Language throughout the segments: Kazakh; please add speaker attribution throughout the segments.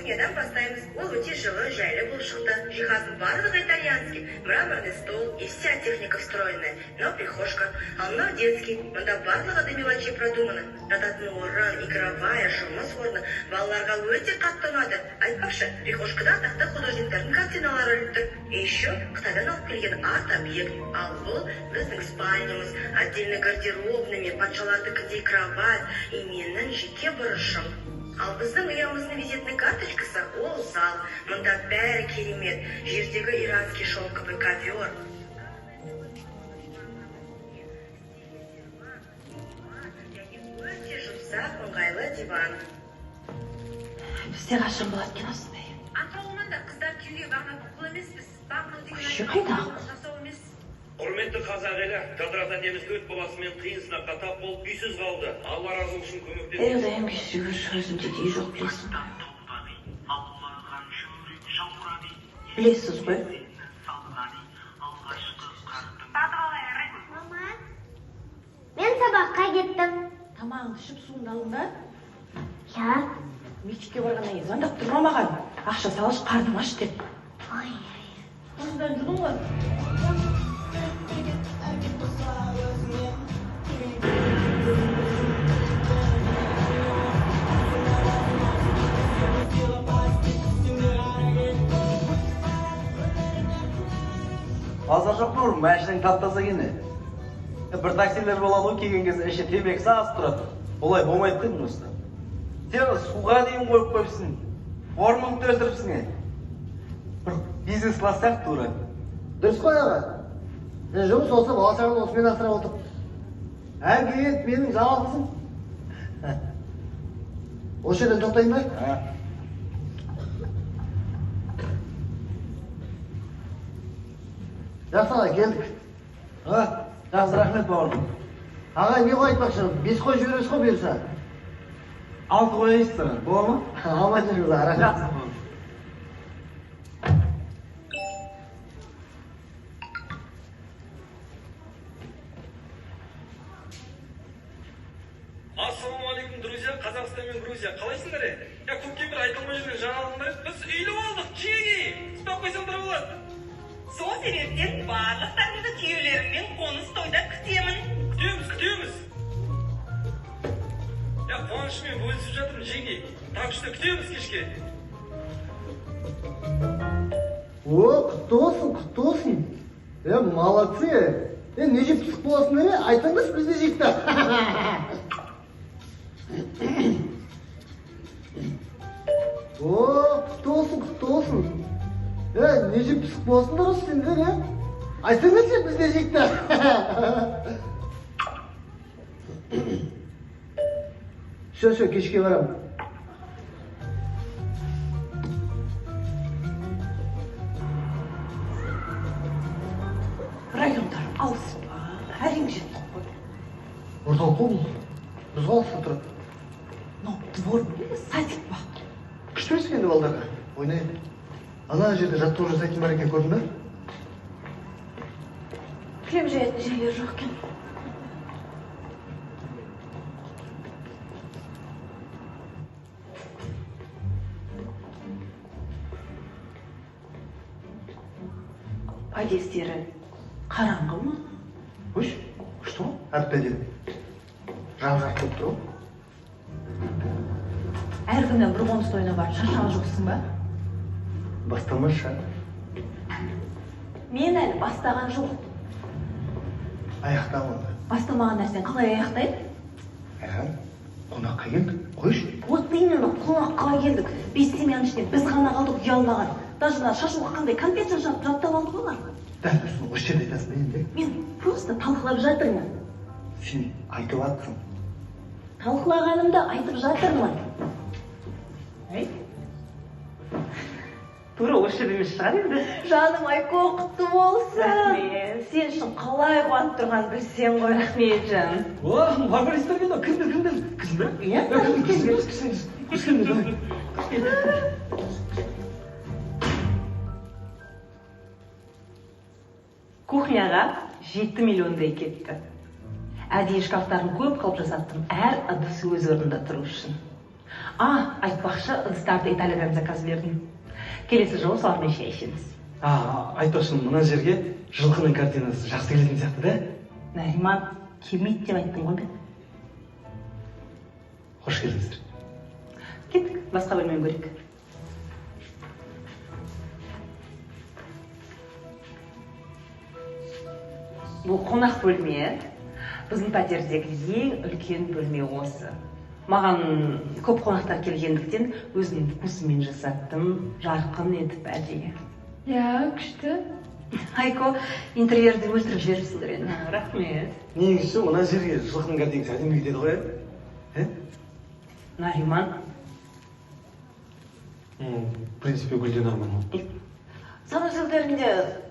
Speaker 1: Кухнядан бастаймыз. Ол өте жылы, жайлы болып шықты. Жиһаздың барлығы итальянский, мраморный стол и вся техника встроенная. Но прихожка, а мынау детский. Мында барлығы до мелочей продуманы. Жататын орын, игровая, жұмыс орны балаларға өте қатты ұнады. Айтпақшы, прихожкада атақты художниктардың картиналары іліп тұр. И еще Қытайдан алып келген арт-объект. Ал бұл біздің спальнямыз, отдельно гардеробными, патшалардыкідей кровать и менің жеке бұрышым. Ал біздің ұямыздың визитный карточкасы ол зал. Мында бәрі керемет. Жердегі иранский шелковый ковер. Өте жұмсақ, ыңғайлы диван.
Speaker 2: Бізде қашан болады екен осындай?
Speaker 1: Атырауынан да қыздар күйеуге бармайтын құл емеспіз.
Speaker 2: Үші қайда?
Speaker 3: Құрметті қазақ елі, Кадрата неміз 4 баласымен қиын сынаққа тап болып үйсіз қалды. Алла разы болсын көмектесін.
Speaker 2: Әрдайым күйсігі өзімде дей жоқ білесің. Білесіз ғой?
Speaker 4: Мама, мен сабаққа кеттім.
Speaker 2: Тамағыңды ішіп суыңды алдың ба?
Speaker 4: Я?
Speaker 2: Мектепке барғаннан кейін звондап тұрма маған. Ақша салыш, қарным аш деп.
Speaker 4: Ой.
Speaker 2: Осыдан жүрдің ғой.
Speaker 5: Азар жоқ нұр, мәшінің таптаса кені. Бір таксилер болады ғой, келген кезде іші темекі сағыз тұрады. Олай болмайды деймін ұста. Сен суға дейін қойып қойыпсың. Ормыңды өлтіріпсің. Бір бизнес класс сияқты тура.
Speaker 6: Дұрыс қой аға. Жұмыс болса баласағын осымен асырап отыр. Әңгет менің жалғызым. Осы жерде тоқтайын ба? Жақсы аға, келдік.
Speaker 5: Жақсы рахмет бауырым.
Speaker 6: Аға, не қой айтпақшы? 5 қой жібересіз ғой бұйырса?
Speaker 5: 6 қойыңыз саған, бола ма?
Speaker 6: Алмай жүріңіз аға, рахмет.
Speaker 3: Ассалаумағалейкум, друзья, Қазақстан мен Грузия. Қалайсыңдар? Я көпке бір айтылмай жүрген жаңалығымды. Біз үйлі болдық, чеги. Ұстап қойсам да болады.
Speaker 1: Сол себептен барлықтарыңызды күйеулеріммен қоныс тойда күтемін.
Speaker 3: Күтеміз. Я қуанышымен бөлісіп жатырмын, жеңге. Так что күтеміз кешке.
Speaker 6: О, құтты болсын. Молодцы. Не жеп пысық боласың деме, айтыңыз бізде жекті. О, құтты болсын. Не жеп пысық боласыңдар осы сендер, айтыңыз бізде жекті. Шо, кешке барам.
Speaker 2: Райондар алыс ба? Әрең жеттік қой.
Speaker 6: Орталық қой бұл. Біз қалыста тұрады.
Speaker 2: Но двор ба? Садик ба?
Speaker 6: Күшті өсіп енді балдарға. Ойнайды. Ана жерде жаттығу жасайтын бар екен, көрдің бе?
Speaker 2: Кілем жаятын жерлер жоқ екен. Подъездері қараңғы ма?
Speaker 6: Өш, күшті ғой, әріппеден. Жан-жақ көп тұр ғой.
Speaker 2: Әр күні бір қоныс тойына барып шаршаған жоқсың ба?
Speaker 6: Бастамашы.
Speaker 2: Мен әлі бастаған жоқ.
Speaker 6: Аяқтамын.
Speaker 2: Бастамаған нәрсен қалай аяқтайды?
Speaker 6: Қонаққа келдік, қойш.
Speaker 2: Вот именно қонаққа келдік. Бес семьяның ішінде біз ғана қалдық ұялмаған. Даже шашуға қандай конфет жаттап алдық олар.
Speaker 6: Дәл осыны осы жерде айтасың енді.
Speaker 2: Мен просто талқылап жатырмын.
Speaker 6: Сен айтып жатсың.
Speaker 2: Талқылағанымды айтып жатырмын. Тура осы жерде емес шығар енді. Жаным, ай құтты болсын. Рахмет. Сен үшін қалай қуанып тұрған білсең ғой. Рахмет жаным.
Speaker 5: Маргаристер келді, кімдер? Кізім бе?
Speaker 2: Иә? Кухняға 7 миллиондай кетті. Әдейі шкафтарын көп қалып жасаттым, әр ыдысы өз орнында тұру үшін. Айтпақшы, ыдыстарды Италиядан заказ бердім. Келесі жолы солармен шай ішеміз.
Speaker 5: Айтпақшы, мына жерге жылқының картинасы жақсы келетін сияқты, да?
Speaker 2: Нариман, келмейді деп айттым ғой мен.
Speaker 5: Қош келдіңіздер.
Speaker 2: Кеттік, басқа бөлмені көрейік. Бұл қонақ бөлме. Біздің пәтердегі ең үлкен бөлме осы. Маған көп қонақтар келгендіктен өзімнің вкусыммен жасаттым, жарқын етіп әдейі.
Speaker 7: Күшті.
Speaker 2: Айко, интерьерді өлтіріп жіберіпсіңдер енді. Рахмет.
Speaker 5: Негізі мына жерге жылқының картинасы әдемі кетеді ғой, ә?
Speaker 2: Нариман.
Speaker 5: В принципе, гүлден арман.
Speaker 2: Санаторийлерінде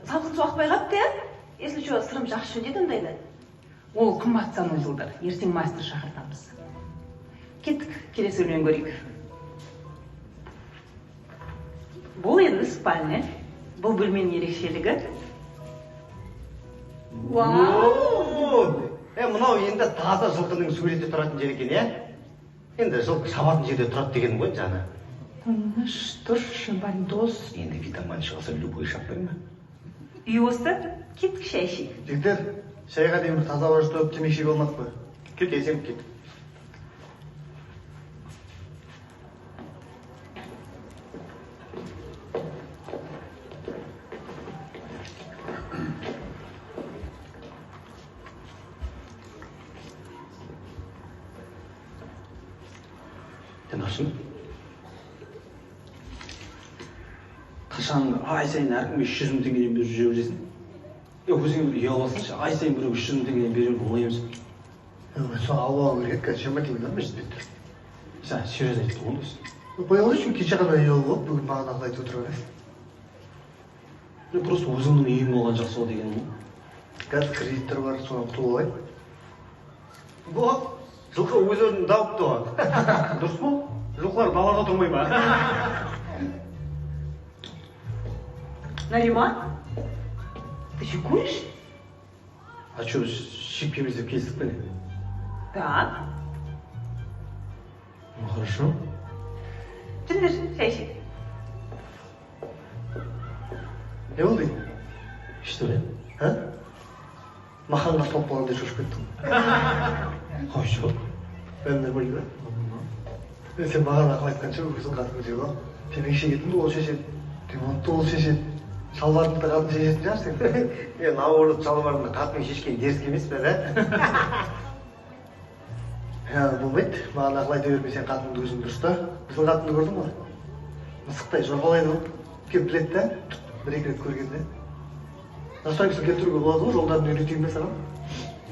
Speaker 2: салқын су ақпай қапты, ә? Если что, сырым жақсы жөндеді ондайды. Ол қымбат санаторийлер. Ертең мастер шақыртамыз. Кеттік, келесі бөлмені көрейік. Бұл енді спальня. Бұл бөлменің ерекшелігі.
Speaker 6: Мынау енді таза жылқының суреті тұратын жер екен, иә? Енді жылқы шабатын жерде тұрады деген ғой жаңа.
Speaker 7: Ну что ж, шабандоз.
Speaker 6: Енді витамин шығаса любой шаппай ма?
Speaker 2: Үй осы, кеттік шай ішейік.
Speaker 6: Жігіттер, шайға дейін бір таза ауа жұтып темекі болмақ қой. Келсем кет.
Speaker 5: Аршын, қашан ай сайын әркімге 300 мың теңгеден беріп жүре бересің? Өзіңе бір ұялып алсаңшы, ай сайын біреуге 300 мың теңгеден беріп оңай емес.
Speaker 6: Сол алуға керек, жиырма теңгеден бе жетпейді?
Speaker 5: Сен серьез айтып тұрған дұрыс.
Speaker 6: Баяғы үшін кеше ғана ұялып алып, бүгін маған ақыл айтып отырған емес.
Speaker 5: Просто өзіңнің үйің болған жақсы бол дегенім ғой.
Speaker 6: Қазір кредиттер бар, соған құтылып алайын. Бұл жылқы өз өзін дауып туған. Дұрыс па? Жылқылар далада тұрмай ма?
Speaker 2: Нариман, ты еще куришь?
Speaker 5: А что, шипкеміз деп келістік пе не?
Speaker 2: Так.
Speaker 5: Ну, хорошо.
Speaker 2: Жүріңдер, шай ішейік.
Speaker 6: Не болды?
Speaker 5: Что ли?
Speaker 6: Маханға стоп болғанда шошып кеттім.
Speaker 5: Қой, что?
Speaker 6: Бәрі нормально да? Сен маған ақыл айтқанша өзің қатын жеп ал. Темекі шегетінді ол шешеді, ремонтты ол шешеді, шалбарыңды қатын шешетін шығарсың. Мен ауырып шалбарымды қатының шешкен дерсік емес пе, болмайды, маған ақыл айта бермей сен қатыныңды өзің дұрыста. Біздің қатынды көрдің ғой? Мысықтай жорғалайды ғой. Кеп біледі да, бір-екі рет көргенде. Настойкасын келтіруге болады ғой, жолдарын үйретейін бе саған?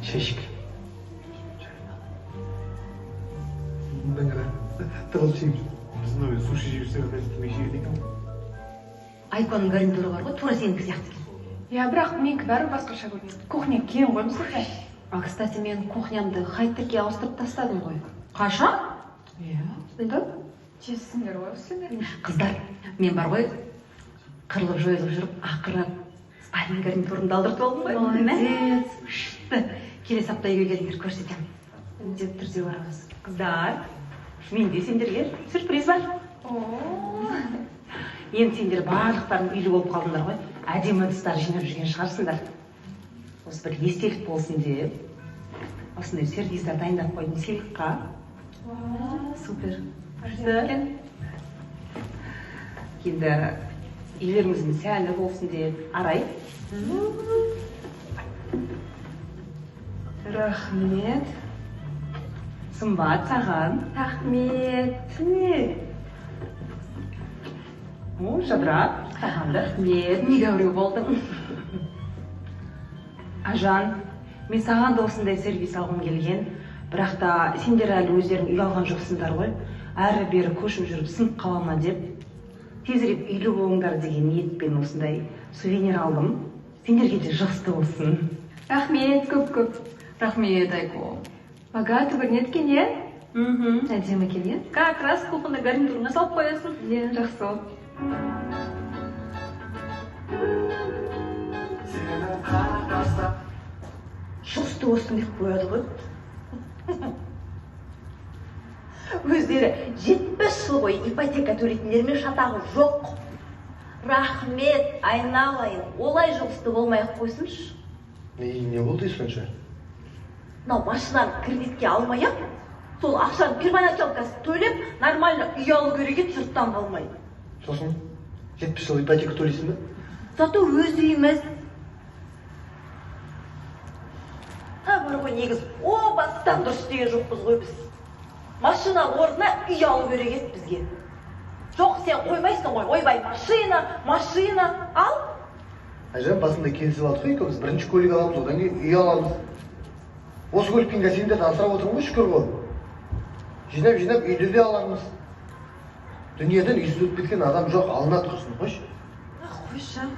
Speaker 5: Шешік.
Speaker 6: Тығыл жейміз.
Speaker 5: Біздің өй суши жіберсе темекі жегеді екен.
Speaker 2: Айконың гарнитуры бар ғой, тура сенікі сияқты екен.
Speaker 7: Бірақ менікі бәрі басқаша көрінеді. Кухня кең ғой мысықтай.
Speaker 2: Кстати, мен кухнямды хай-текке ауыстырып тастадым ғой. Қашан? Да?
Speaker 7: Тезсіңдер ғой сендер.
Speaker 2: Қыздар, мен бар ғой, қырылып жойылып жүріп, ақыры спальный гарнитурымды алдыртып алдым ғой.
Speaker 7: Молодец.
Speaker 2: Күшті. Келесі апта үйге келіңдер, көрсетемін. Міндетті түрде барамыз. Қыздар, менде сендерге сюрприз бар. Енді сендер барлықтарың үйлі болып қалдыңдар ғой. Әдемі ыдыстар жинап жүрген шығарсыңдар. Осы бір естелік болсын деп, осындай сервиздар дайындап қойдым сыйлыққа. Супер. Енді үйлеріңіздің сәні болсын деп, Арай.
Speaker 7: Рахмет.
Speaker 2: Сымбат саған.
Speaker 7: Рахмет.
Speaker 2: Не? Жадырақ. Саған да. Рахмет. Не говорю болдың. Ажан, мен саған да осындай сервис алғым келген, бірақ та сендер әлі өздерің үй алған жоқсыңдар ғой. Әрі бері көшіп жүріп сынып қалама деп, тезірек үйлі болыңдар деген ниетпен осындай сувенир алдым. Сендерге де жақсы болсын.
Speaker 7: Рахмет, көп-көп. Рахмет, Айко. Богаты көрінеді екен, е? Әдемі келген.
Speaker 2: Как раз кухонный гарнитурына салып қоясың.
Speaker 7: Жақсы ол.
Speaker 2: Шұсты осыны деп қояды ғой.
Speaker 8: Өздері 70 жыл бойы ипотека төлейтіндермен шатағы жоқ. Рахмет, айналайын, олай жұмысты болмай-ақ қойсыншы.
Speaker 6: Не болды сонша?
Speaker 8: Мынау машинаны кредитке алмай-ақ, сол ақшаны первоначалкасын төлеп, нормально үй алу керек еді, жұрттан қалмай.
Speaker 6: Сосын 70 жыл ипотека төлейсің бе?
Speaker 8: Зато өз үйіміз. Бар ғой, негіз о бастан дұрыс деген жоқпыз ғой біз. Машина орнына үй алу керек еді бізге. Жоқ, сен қоймайсың ғой, ойбай, машина, ал.
Speaker 6: Айжан, басында келісіп алдық қой, екеуміз бірінші көлік аламыз, одан кейін үй аламыз. Осы көлікпен сендерді асырап отырмын ғой, шүкір ғой. Жинап үйді де аламыз. Дүниеден үйсіз өтіп кеткен адам жоқ, алынады құрсын, қойшы.
Speaker 8: Қойшы.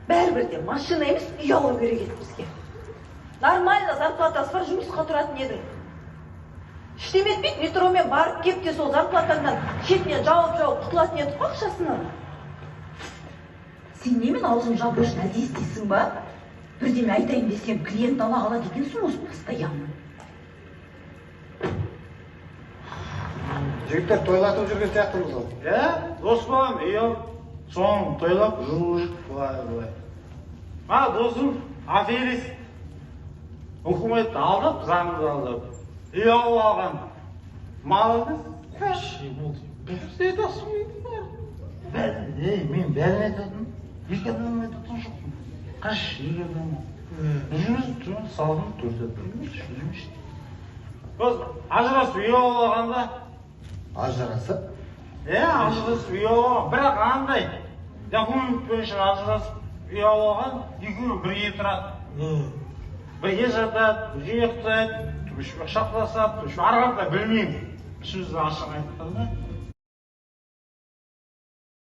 Speaker 8: Бәрібір де машина емес, үй алу керек еді бізге. Нормально зарплатасы бар, жұмысқа тұратын едің. Іштемет бейт, метромен барып кеп те сол зарплатаңнан шетінен жауып құтылатын едік қой ақшасынан. Сен немен аузың жабу үшін әдейі істейсің ба? Бірдеме айтайын десем, клиент ала қалады екенсің осы постоянно.
Speaker 6: Жігіттер тойлатып жүрген сияқтымыз ғой.
Speaker 5: Доспан, соң тойлап жүріп былай. Досым, аферист. Үкімет алдып, заңды алдып. Үй алып алған. Малыңыз? Қойшы болды. Бірде айтасың мен. Мен бәрін айтатын. Екі адам айтатын жоқпын. Қаш, екі адам. Жүрміз, салдың төртеді. Біз ажырасып үй алып алғанда.
Speaker 6: Ажырасып?
Speaker 5: Ажырасып үй алып алған. Бірақ андай. Документ бойынша ажырасып үй алып алған. Екеуі бірге тұрады. Бірге жатады, бірге ұйықтайды. Шақтасады, арғанда білмеймін. Ішімізді ашық айтқанда.